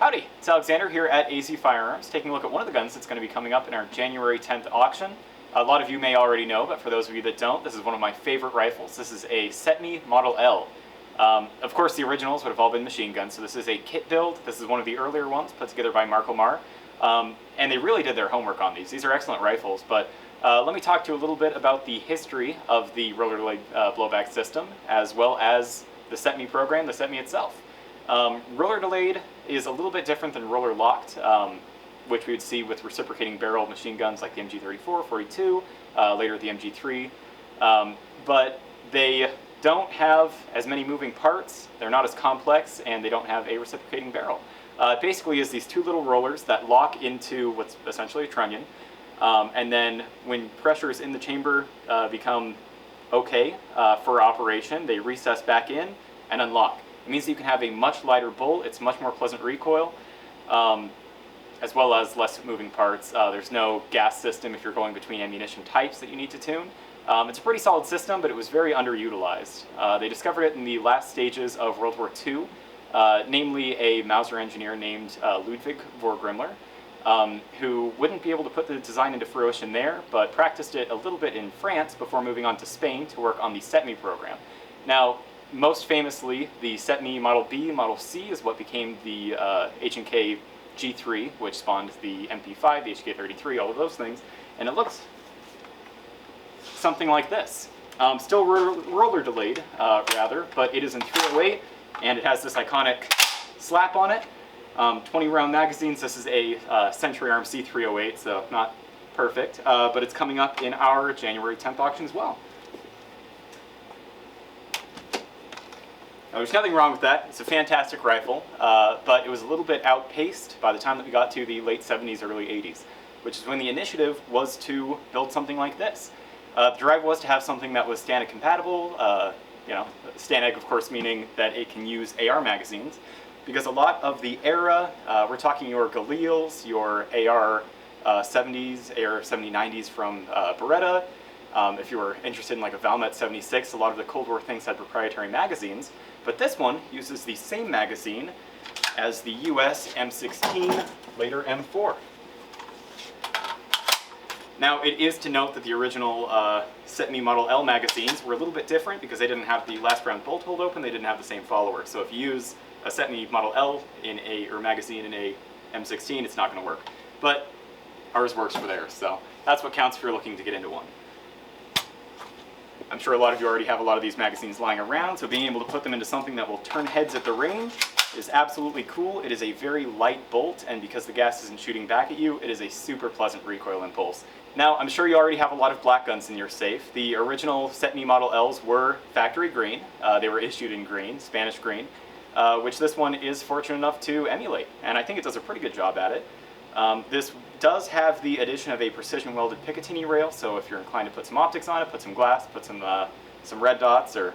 Howdy, it's Alexander here at AZ Firearms, taking a look at one of the guns that's going to be coming up in our January 10th auction. A lot of you may already know, but for those of you that don't, this is one of my favorite rifles. This is a CETME Model L. Of course, the originals would have all been machine guns, so this is a kit build. This is one of the earlier ones put together by MarColMar, and they really did their homework on these. These are excellent rifles, but let me talk to you a little bit about the history of the roller delayed blowback system, as well as the CETME program, the CETME itself. Roller delayed is a little bit different than roller locked, which we would see with reciprocating barrel machine guns like the MG34, 42, later the MG3, but they don't have as many moving parts, they're not as complex, and they don't have a reciprocating barrel. It basically is these two little rollers that lock into what's essentially a trunnion, and then when pressures in the chamber become okay for operation, they recess back in and unlock. It means that you can have a much lighter bolt, it's much more pleasant recoil, as well as less moving parts. There's no gas system if you're going between ammunition types that you need to tune. It's a pretty solid system, but it was very underutilized. They discovered it in the last stages of World War II, namely a Mauser engineer named Ludwig Vorgrimler, who wouldn't be able to put the design into fruition there, but practiced it a little bit in France before moving on to Spain to work on the CETME program. Now, most famously, the CETME Model B, Model C is what became the H&K G3, which spawned the MP5, the HK33, all of those things, and it looks something like this. Still roller delayed, rather, but it is in 308, and it has this iconic slap on it. 20 round magazines. This is a Cerakote C308, so not perfect, but it's coming up in our January 10th auction as well. Now, there's nothing wrong with that. It's a fantastic rifle, but it was a little bit outpaced by the time that we got to the late 70s, early 80s, which is when the initiative was to build something like this. The drive was to have something that was STANAG compatible, STANAG of course meaning that it can use AR magazines, because a lot of the era, we're talking your Galils, your AR-70s, AR-7090s from Beretta. If you were interested in like a Valmet 76, a lot of the Cold War things had proprietary magazines, but this one uses the same magazine as the US M-16, later M4. Now, it is to note that the original CETME Model L magazines were a little bit different because they didn't have the last round bolt hold open, they didn't have the same follower. So if you use a CETME Model L in or magazine in a M16, it's not going to work. But ours works for theirs, so that's what counts if you're looking to get into one. I'm sure a lot of you already have a lot of these magazines lying around, so being able to put them into something that will turn heads at the range is absolutely cool. It is a very light bolt, and because the gas isn't shooting back at you, it is a super pleasant recoil impulse. Now, I'm sure you already have a lot of black guns in your safe. The original CETME Model Ls were factory green. They were issued in green, Spanish green, which this one is fortunate enough to emulate, and I think it does a pretty good job at it. This does have the addition of a precision welded Picatinny rail, so if you're inclined to put some optics on it, put some glass, put some red dots, or,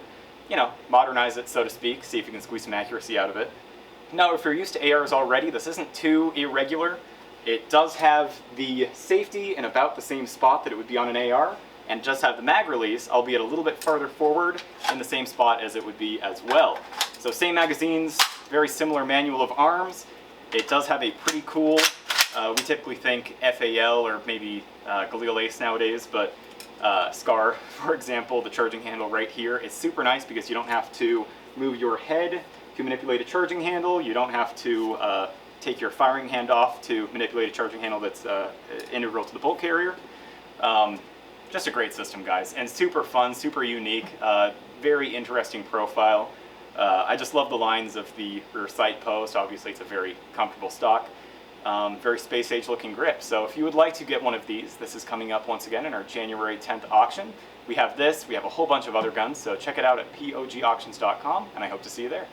modernize it, so to speak, see if you can squeeze some accuracy out of it. Now, if you're used to ARs already, this isn't too irregular. It does have the safety in about the same spot that it would be on an AR, and does have the mag release, albeit a little bit farther forward in the same spot as it would be as well. So same magazines, very similar manual of arms. It does have a pretty cool, we typically think FAL or maybe Galil Ace nowadays, but SCAR, for example, the charging handle right here is super nice because you don't have to move your head to manipulate a charging handle. You don't have to take your firing hand off to manipulate a charging handle that's integral to the bolt carrier. Just a great system, guys, and super fun, super unique, very interesting profile. I just love the lines of the rear sight post. Obviously, it's a very comfortable stock. Very space age looking grip. So if you would like to get one of these, this is coming up once again in our January 10th auction. We have this, we have a whole bunch of other guns, so check it out at pogauctions.com, and I hope to see you there.